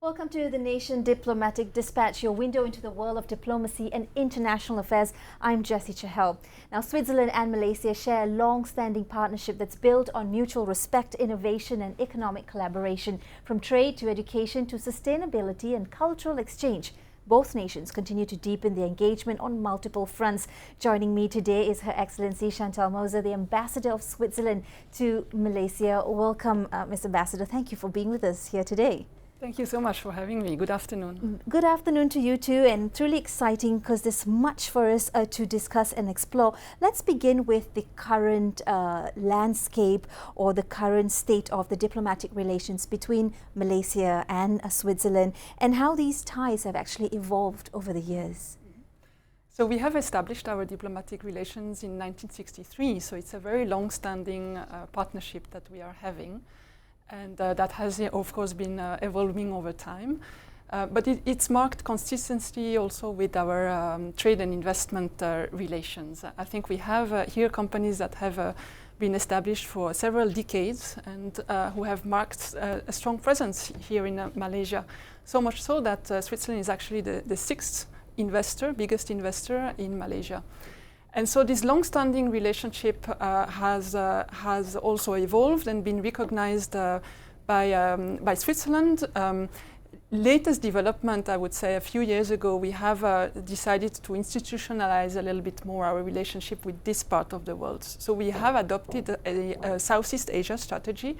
Welcome to The Nation Diplomatic Dispatch, your window into the world of diplomacy and international affairs. I'm Jessie CHAHAL. Now, Switzerland and Malaysia share a long-standing partnership that's built on mutual respect, innovation and economic collaboration, from trade to education to sustainability and cultural exchange. Both nations continue to deepen their engagement on multiple fronts. Joining me today is Her Excellency CHANTAL, MOSER, the Ambassador of Switzerland to Malaysia. Welcome, Mr. Ambassador. Thank you for being with us here today. Thank you so much for having me. Good afternoon. Good afternoon to you too, and it's really exciting because there's much for us to discuss and explore. Let's begin with the current landscape or the current state of the diplomatic relations between Malaysia and Switzerland and how these ties have actually evolved over the years. So we have established our diplomatic relations in 1963, so it's a very long-standing partnership that we are having. And that has, of course, been evolving over time. But it's marked consistency also with our trade and investment relations. I think we have here companies that have been established for several decades and who have marked a strong presence here in Malaysia. So much so that Switzerland is actually the sixth biggest investor in Malaysia. And so this long-standing relationship has also evolved and been recognized by Switzerland. Latest development, I would say, a few years ago, we have decided to institutionalize a little bit more our relationship with this part of the world. So we have adopted a Southeast Asia strategy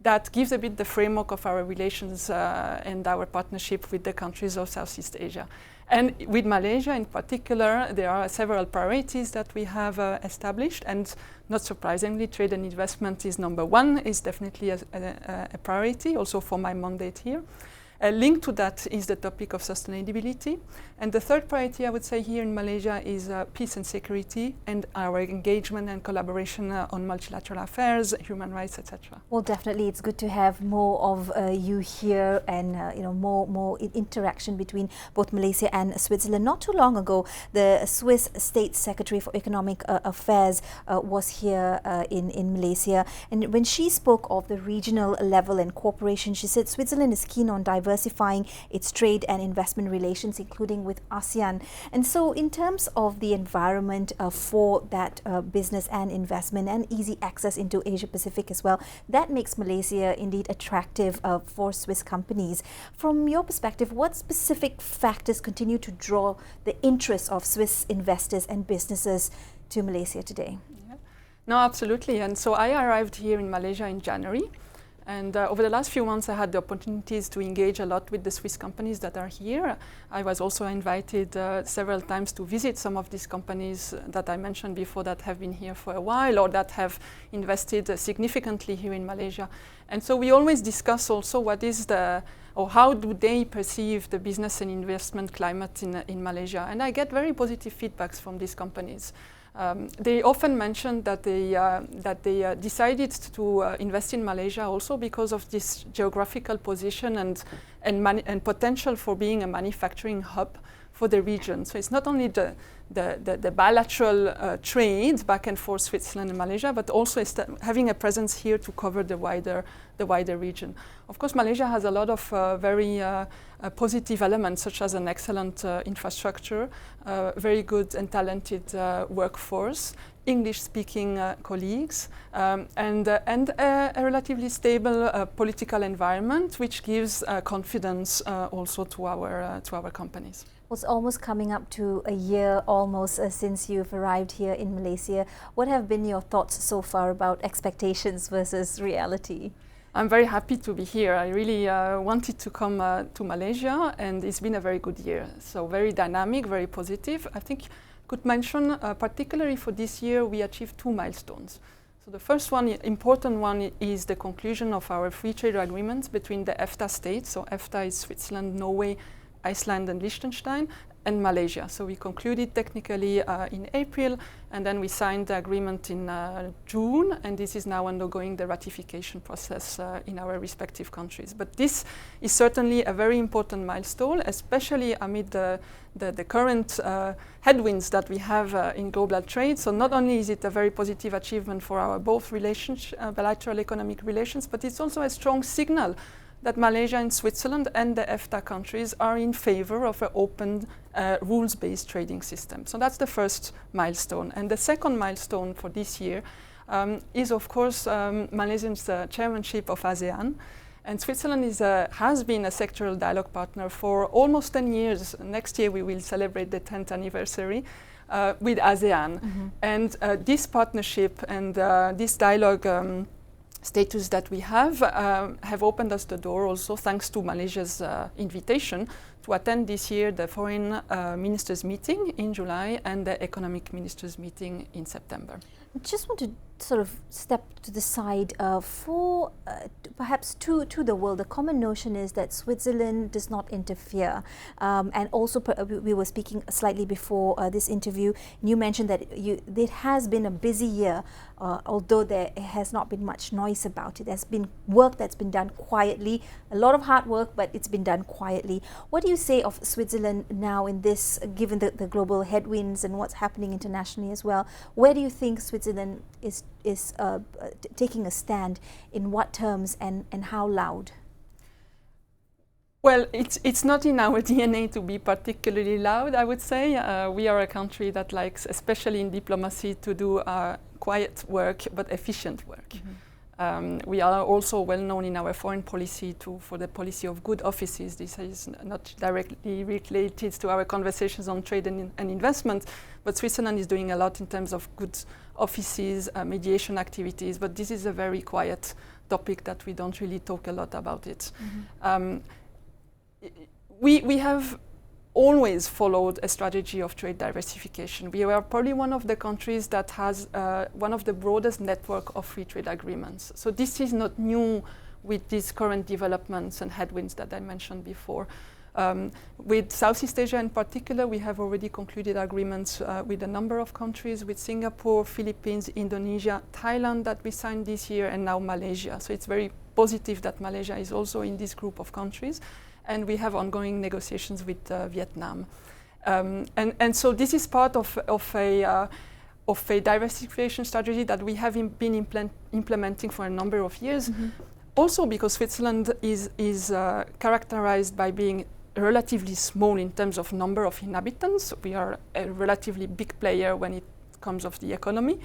that gives a bit the framework of our relations and our partnership with the countries of Southeast Asia. And with Malaysia in particular, there are several priorities that we have established, and not surprisingly, trade and investment is number one, is definitely a priority, also for my mandate here. A link to that is the topic of sustainability. And the third priority, I would say, here in Malaysia is peace and security and our engagement and collaboration on multilateral affairs, human rights, etc. Well, definitely, it's good to have more of you here and more interaction between both Malaysia and Switzerland. Not too long ago, the Swiss State Secretary for Economic Affairs was here in Malaysia. And when she spoke of the regional level and cooperation, she said Switzerland is keen on diversifying its trade and investment relations, including with ASEAN. And so in terms of the environment for that business and investment and easy access into Asia Pacific as well, that makes Malaysia indeed attractive for Swiss companies. From your perspective, what specific factors continue to draw the interest of Swiss investors and businesses to Malaysia today? Yeah. No, absolutely. And so I arrived here in Malaysia in January. And over the last few months, I had the opportunities to engage a lot with the Swiss companies that are here. I was also invited several times to visit some of these companies that I mentioned before that have been here for a while or that have invested significantly here in Malaysia. And so we always discuss also what is or how do they perceive the business and investment climate in Malaysia. And I get very positive feedbacks from these companies. They often mention that they decided to invest in Malaysia also because of this geographical position and potential for being a manufacturing hub for the region. So it's not only the bilateral trade back and forth Switzerland and Malaysia, but also having a presence here to cover the wider region. Of course, Malaysia has a lot of very positive elements, such as an excellent infrastructure, very good and talented workforce, English-speaking colleagues, and a relatively stable political environment, which gives confidence also to our companies. Well, it's almost coming up to a year almost since you've arrived here in Malaysia. What have been your thoughts so far about expectations versus reality? I'm very happy to be here. I really wanted to come to Malaysia, and it's been a very good year. So very dynamic, very positive. I think I could mention, particularly for this year, we achieved 2 milestones. So the first one, important one, is the conclusion of our free trade agreements between the EFTA states. So EFTA is Switzerland, Norway, Iceland and Liechtenstein, and Malaysia. So we concluded technically in April, and then we signed the agreement in June, and this is now undergoing the ratification process in our respective countries. But this is certainly a very important milestone, especially amid the current headwinds that we have in global trade. So not only is it a very positive achievement for our both bilateral economic relations, but it's also a strong signal that Malaysia and Switzerland and the EFTA countries are in favor of an open, rules-based trading system. So that's the first milestone. And the second milestone for this year is, of course, Malaysia's chairmanship of ASEAN. And Switzerland has been a sectoral dialogue partner for almost 10 years. Next year we will celebrate the 10th anniversary with ASEAN. And this partnership and this dialogue status that we have opened us the door also thanks to Malaysia's invitation to attend this year the Foreign Ministers meeting in July and the Economic Ministers meeting in September. I just want to sort of step to the side for perhaps to the world. The common notion is that Switzerland does not interfere. And also we were speaking slightly before this interview, and you mentioned that it has been a busy year, although there has not been much noise about it. There's been work that's been done quietly, a lot of hard work, but it's been done quietly. What do you say of Switzerland now in this, given the global headwinds and what's happening internationally as well? Where do you think Switzerland is taking a stand, in what terms and how loud? Well, it's not in our DNA to be particularly loud, I would say. We are a country that likes, especially in diplomacy, to do quiet work but efficient work. We are also well known in our foreign policy for the policy of good offices. This is not directly related to our conversations on trade and investment, but Switzerland is doing a lot in terms of good offices, mediation activities, but this is a very quiet topic that we don't really talk a lot about it. We have always followed a strategy of trade diversification. We are probably one of the countries that has one of the broadest network of free trade agreements. So this is not new with these current developments and headwinds that I mentioned before. With Southeast Asia in particular, we have already concluded agreements with a number of countries, with Singapore, Philippines, Indonesia, Thailand that we signed this year, and now Malaysia. So it's very positive that Malaysia is also in this group of countries. And we have ongoing negotiations with Vietnam. And so this is part of a diversification strategy that we have been implementing for a number of years. Also because Switzerland is characterized by being relatively small in terms of number of inhabitants. We are a relatively big player when it comes of the economy.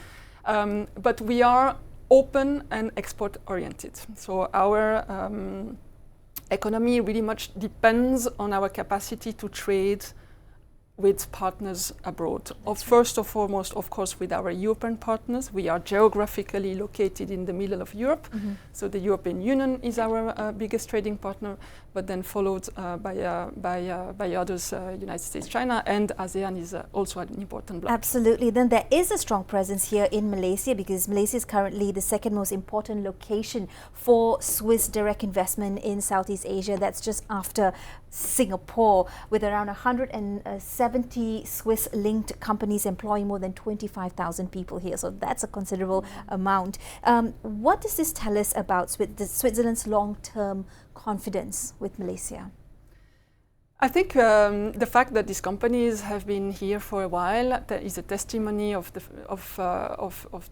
But we are open and export-oriented. So our economy really much depends on our capacity to trade with partners abroad. First and foremost, of course, with our European partners. We are geographically located in the middle of Europe, so the European Union is our biggest trading partner, but then followed by others, United States, China, and ASEAN is also an important bloc. Absolutely. Then there is a strong presence here in Malaysia, because Malaysia is currently the second most important location for Swiss direct investment in Southeast Asia. That's just after Singapore, with around 170 Swiss-linked companies employing more than 25,000 people here. So that's a considerable amount. What does this tell us about Switzerland's long-term confidence with Malaysia? I think the fact that these companies have been here for a while is a testimony of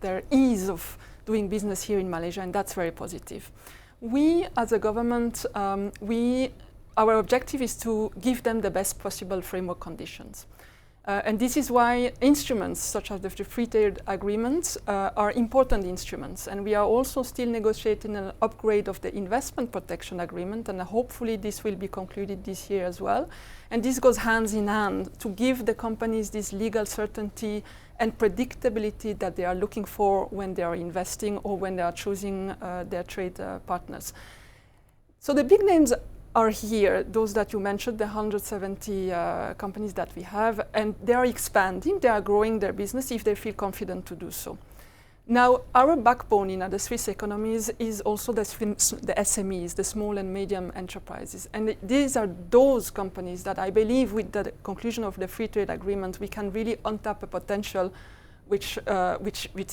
their ease of doing business here in Malaysia, and that's very positive. We, as a government, our objective is to give them the best possible framework conditions. And this is why instruments such as the free trade agreements are important instruments. And we are also still negotiating an upgrade of the investment protection agreement, and hopefully this will be concluded this year as well. And this goes hands in hand to give the companies this legal certainty and predictability that they are looking for when they are investing or when they are choosing their trade partners. So the big names are here, those that you mentioned, the 170 companies that we have, and they are expanding, they are growing their business if they feel confident to do so. Now, our backbone in the Swiss economies is also the SMEs, the small and medium enterprises. And these are those companies that I believe with the conclusion of the free trade agreement, we can really untap a potential which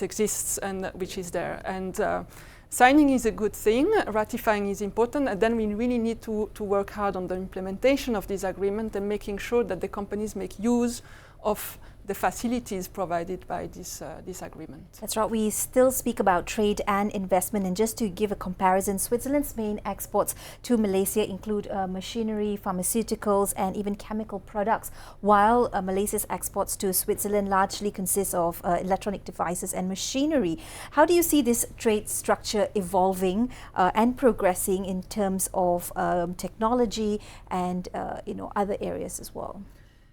exists and which is there. And signing is a good thing, ratifying is important, and then we really need to work hard on the implementation of this agreement and making sure that the companies make use of the facilities provided by this agreement. That's right. We still speak about trade and investment, and just to give a comparison, Switzerland's main exports to Malaysia include machinery, pharmaceuticals and even chemical products, while Malaysia's exports to Switzerland largely consist of electronic devices and machinery. How do you see this trade structure evolving and progressing in terms of technology and other areas as well?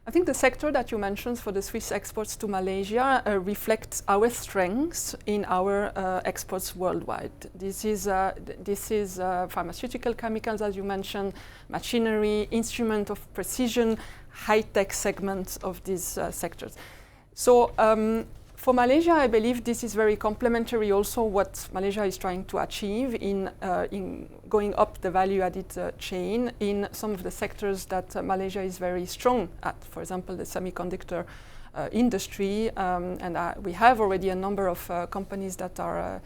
I think the sector that you mentioned for the Swiss exports to Malaysia reflects our strengths in our exports worldwide. This is pharmaceutical chemicals, as you mentioned, machinery, instrument of precision, high-tech segments of these sectors. So for Malaysia, I believe this is very complementary also what Malaysia is trying to achieve in going up the value-added chain in some of the sectors that Malaysia is very strong at. For example, the semiconductor industry, and we have already a number of companies that are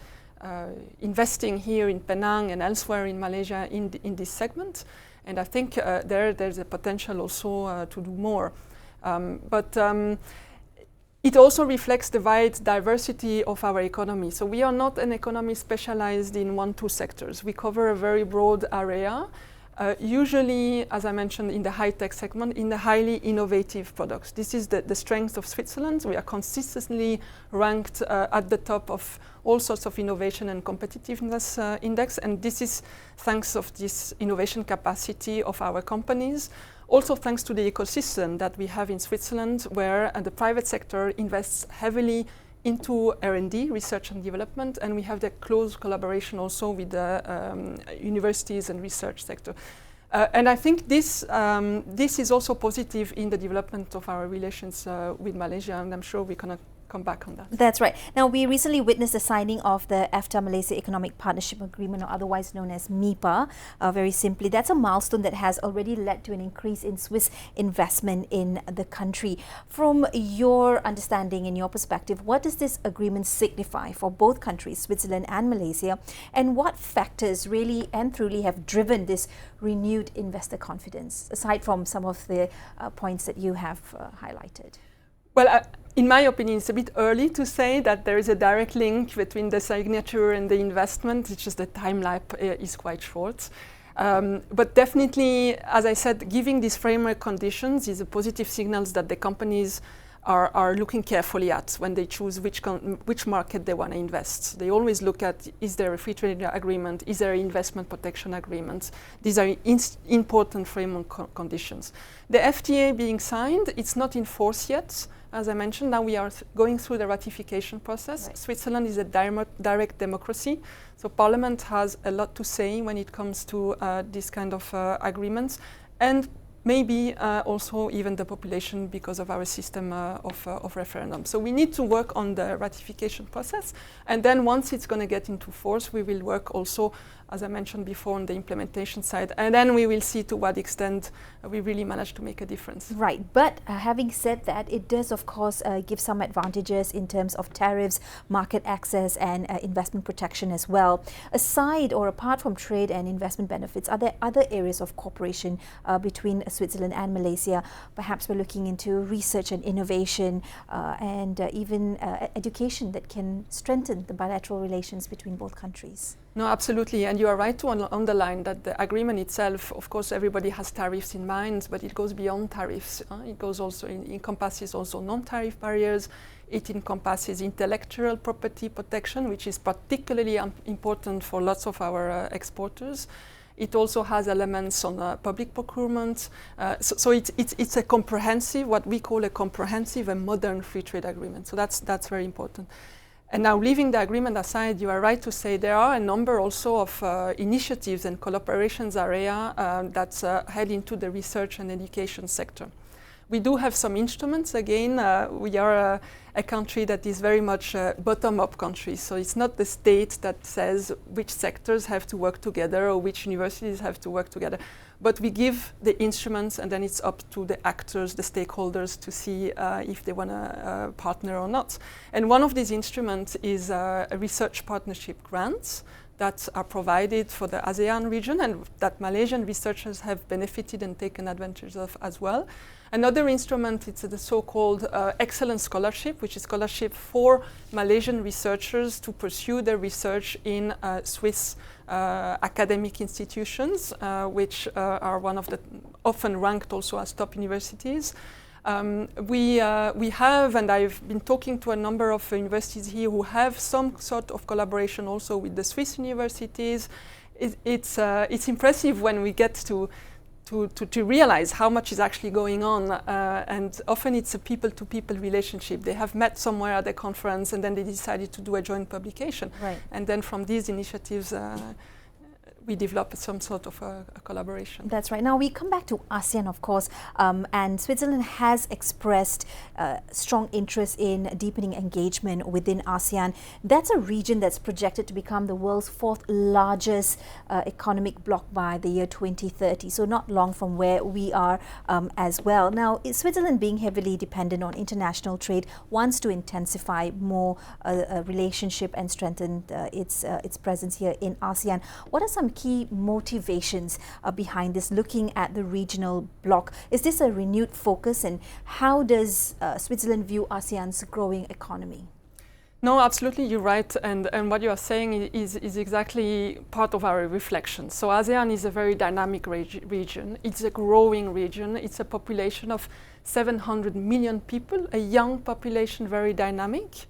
investing here in Penang and elsewhere in Malaysia in this segment. And I think there's a potential also to do more. It also reflects the wide diversity of our economy. So we are not an economy specialized in 1-2 sectors. We cover a very broad area, usually, as I mentioned, in the high-tech segment, in the highly innovative products. This is the strength of Switzerland. We are consistently ranked at the top of all sorts of innovation and competitiveness index, and this is thanks of this innovation capacity of our companies. Also thanks to the ecosystem that we have in Switzerland, where the private sector invests heavily into R&D, research and development, and we have the close collaboration also with the universities and research sector. And I think this is also positive in the development of our relations with Malaysia, and I'm sure we're going to come back on that. That's right. Now, we recently witnessed the signing of the EFTA-Malaysia Economic Partnership Agreement, or otherwise known as MIPA, very simply. That's a milestone that has already led to an increase in Swiss investment in the country. From your understanding and your perspective, what does this agreement signify for both countries, Switzerland and Malaysia, and what factors really and truly have driven this renewed investor confidence, aside from some of the points that you have highlighted? Well, in my opinion, it's a bit early to say that there is a direct link between the signature and the investment. It's just the time lapse is quite short. But definitely, as I said, giving these framework conditions is a positive signals that the companies are looking carefully at when they choose which market they want to invest. They always look at, is there a free trade agreement? Is there an investment protection agreement? These are important framework conditions. The FTA being signed, it's not in force yet. As I mentioned, now we are going through the ratification process. Right. Switzerland is a direct democracy, so Parliament has a lot to say when it comes to this kind of agreements, and maybe also even the population because of our system of referendum. So we need to work on the ratification process, and then once it's going to get into force, we will work also, as I mentioned before, on the implementation side, and then we will see to what extent we really manage to make a difference. Right, but having said that, it does of course give some advantages in terms of tariffs, market access and investment protection as well. Aside or apart from trade and investment benefits, are there other areas of cooperation between Switzerland and Malaysia? Perhaps we're looking into research and innovation and even education that can strengthen the bilateral relations between both countries. No, absolutely, and you are right to underline that the agreement itself, of course, everybody has tariffs in mind, but it goes beyond tariffs. It goes also encompasses also non-tariff barriers. It encompasses intellectual property protection, which is particularly important for lots of our exporters. It also has elements on public procurement. So it's a comprehensive, what we call a comprehensive and modern free trade agreement. So that's very important. And now, leaving the agreement aside, you are right to say there are a number also of initiatives and collaborations area that head into the research and education sector. We do have some instruments. Again, we are a country that is very much a bottom-up country. So it's not the state that says which sectors have to work together or which universities have to work together. But we give the instruments, and then it's up to the actors, the stakeholders, to see if they want to partner or not. And one of these instruments is a research partnership grants that are provided for the ASEAN region and that Malaysian researchers have benefited and taken advantage of as well. Another instrument is the so-called Excellence Scholarship, which is scholarship for Malaysian researchers to pursue their research in Swiss academic institutions, which are one of the often ranked also as top universities. We have, and I've been talking to a number of universities here who have some sort of collaboration also with the Swiss universities. It's impressive when we get to realize how much is actually going on, and often it's a people-to-people relationship. They have met somewhere at a conference and then they decided to do a joint publication. Right. And then from these initiatives, we develop some sort of a collaboration. That's right. Now we come back to ASEAN, of course, and Switzerland has expressed strong interest in deepening engagement within ASEAN. That's a region that's projected to become the world's fourth largest economic bloc by the year 2030, so not long from where we are as well. Now, Switzerland, being heavily dependent on international trade, wants to intensify more relationship and strengthen its presence here in ASEAN. What are some key motivations behind this, looking at the regional bloc? Is this a renewed focus, and how does Switzerland view ASEAN's growing economy? No, absolutely, you're right, and what you are saying is exactly part of our reflection. So ASEAN is a very dynamic region. It's a growing region. It's a population of 700 million people, a young population, very dynamic,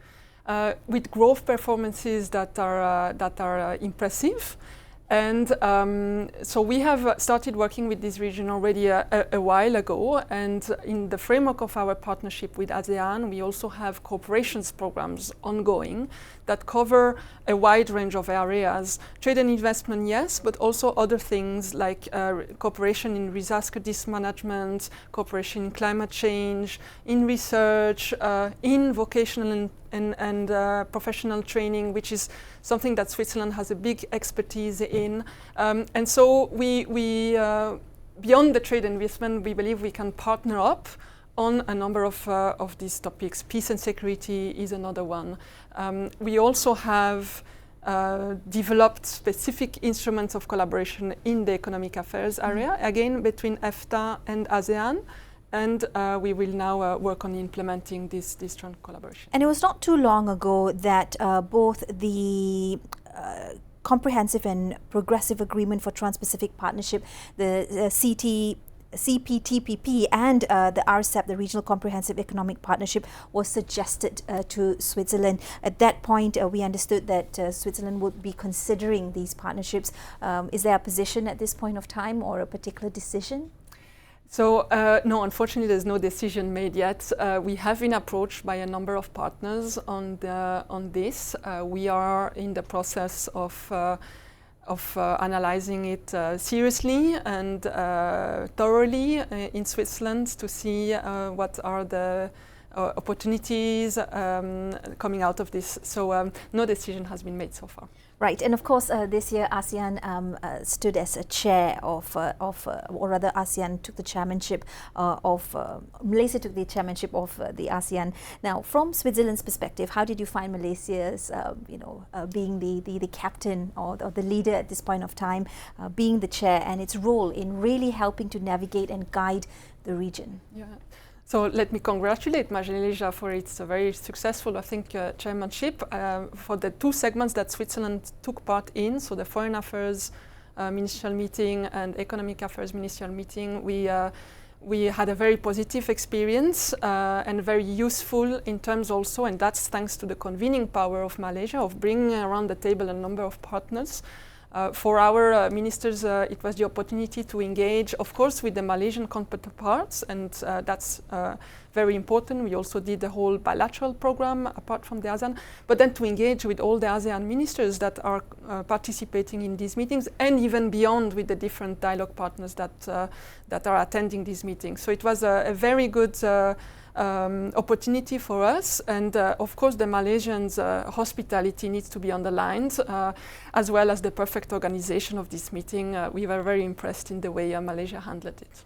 with growth performances that are impressive. And so we have started working with this region already a while ago, and in the framework of our partnership with ASEAN, we also have cooperations programs ongoing that cover a wide range of areas. Trade and investment, yes, but also other things like cooperation in disaster risk management, cooperation in climate change, in research, in vocational and professional training, which is something that Switzerland has a big expertise in. And so we beyond the trade and investment, we believe we can partner up on a number of these topics. Peace and security is another one. We also have developed specific instruments of collaboration in the economic affairs area, again between EFTA and ASEAN. And we will now work on implementing this strong collaboration. And it was not too long ago that both the Comprehensive and Progressive Agreement for Trans-Pacific Partnership, the CPTPP, and the RCEP, the Regional Comprehensive Economic Partnership, was suggested to Switzerland. At that point, we understood that Switzerland would be considering these partnerships. Is there a position at this point of time or a particular decision? So no, unfortunately, there's no decision made yet. We have been approached by a number of partners on this. We are in the process of analyzing it seriously and thoroughly in Switzerland to see what are the opportunities coming out of this. So no decision has been made so far. Right, and of course this year ASEAN stood as a chair of or rather ASEAN took the chairmanship Malaysia took the chairmanship of the ASEAN. Now, from Switzerland's perspective, how did you find Malaysia's being the captain or the leader at this point of time, being the chair, and its role in really helping to navigate and guide the region? Yeah. So let me congratulate Malaysia for its very successful, I think, chairmanship for the two segments that Switzerland took part in. So the Foreign Affairs Ministerial Meeting and Economic Affairs Ministerial Meeting. We had a very positive experience and very useful in terms also, and that's thanks to the convening power of Malaysia, of bringing around the table a number of partners. For our ministers, it was the opportunity to engage, of course, with the Malaysian counterparts, and that's very important. We also did the whole bilateral program apart from the ASEAN, but then to engage with all the ASEAN ministers that are participating in these meetings, and even beyond with the different dialogue partners that are attending these meetings. So it was a very good opportunity for us, and of course the Malaysians' hospitality needs to be underlined, as well as the perfect organization of this meeting. We were very impressed in the way Malaysia handled it.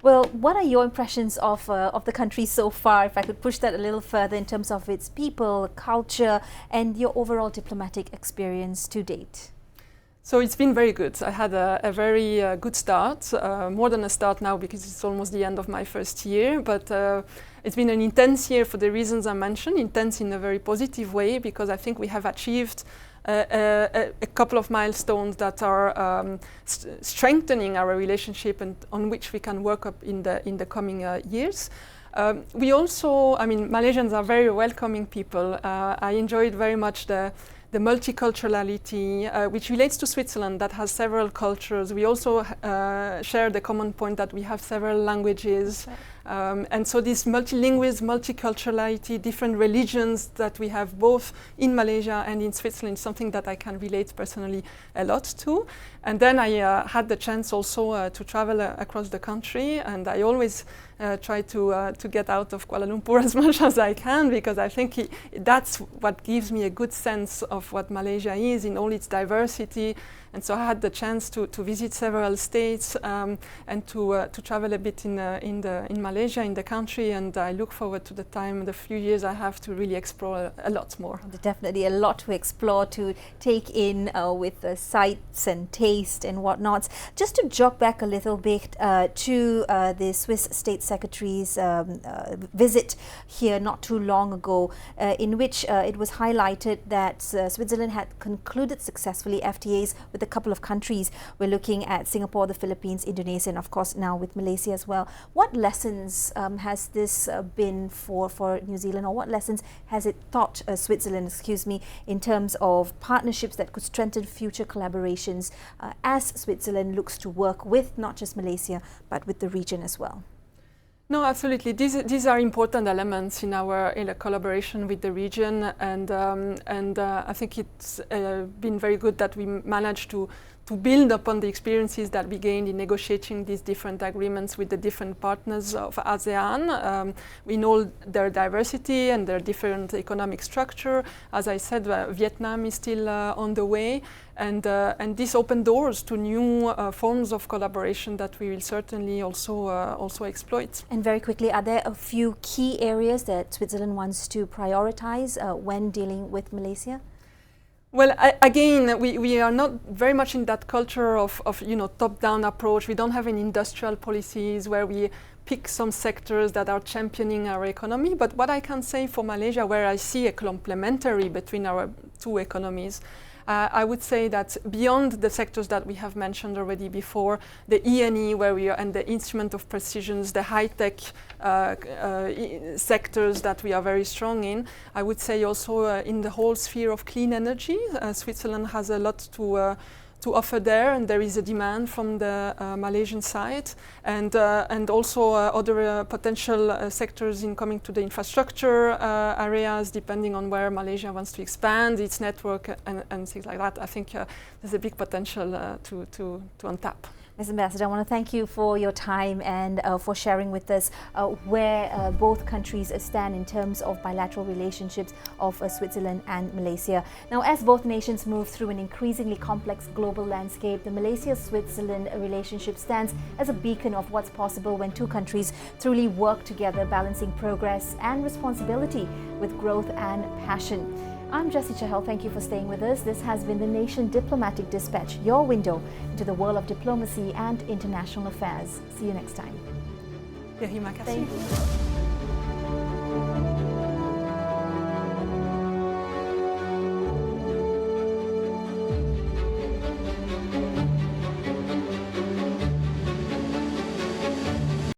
Well, what are your impressions of the country so far, if I could push that a little further, in terms of its people, culture, and your overall diplomatic experience to date? So it's been very good. I had a very good start, more than a start now because it's almost the end of my first year, but it's been an intense year for the reasons I mentioned, intense in a very positive way, because I think we have achieved a couple of milestones that are strengthening our relationship and on which we can work up in the coming years. We also, I mean, Malaysians are very welcoming people. I enjoyed very much the multiculturality, which relates to Switzerland, that has several cultures. We also share the common point that we have several languages. And so this multilingualism, multiculturality, different religions that we have both in Malaysia and in Switzerland is something that I can relate personally a lot to. And then I had the chance also to travel across the country, and I always try to get out of Kuala Lumpur as much as I can, because I think that's what gives me a good sense of what Malaysia is in all its diversity. And so I had the chance to visit several states and to travel a bit in Malaysia, in the country, and I look forward to the few years I have to really explore a lot more. Definitely a lot to explore, to take in with the sights and taste and whatnots. Just to jog back a little bit to the Swiss State Secretary's visit here not too long ago, in which it was highlighted that Switzerland had concluded successfully FTAs with a couple of countries. We're looking at Singapore, the Philippines, Indonesia, and of course now with Malaysia as well. What lessons has this been for New Zealand, or what lessons has it taught Switzerland, excuse me, in terms of partnerships that could strengthen future collaborations as Switzerland looks to work with not just Malaysia but with the region as well? No, absolutely. These are important elements in our collaboration with the region, and I think it's been very good that we managed to build upon the experiences that we gained in negotiating these different agreements with the different partners of ASEAN. We know their diversity and their different economic structure. As I said, Vietnam is still on the way, and this opened doors to new forms of collaboration that we will certainly also exploit. And very quickly, are there a few key areas that Switzerland wants to prioritize when dealing with Malaysia? Well, again, we are not very much in that culture of top-down approach. We don't have any industrial policies where we pick some sectors that are championing our economy. But what I can say for Malaysia, where I see a complementary between our two economies, I would say that beyond the sectors that we have mentioned already before, the E&E where we are, and the instrument of precisions, the high-tech sectors that we are very strong in, I would say also in the whole sphere of clean energy, Switzerland has a lot to offer there, and there is a demand from the Malaysian side, and also other potential sectors in coming to the infrastructure areas, depending on where Malaysia wants to expand its network and things like that. I think there's a big potential to untap. Ms. Ambassador, I want to thank you for your time and for sharing with us where both countries stand in terms of bilateral relationships of Switzerland and Malaysia. Now, as both nations move through an increasingly complex global landscape, the Malaysia-Switzerland relationship stands as a beacon of what's possible when two countries truly work together, balancing progress and responsibility with growth and passion. I'm Jessie CHAHAL. Thank you for staying with us. This has been the Nation Diplomatic Dispatch, your window into the world of diplomacy and international affairs. See you next time. Terima kasih. Thank you.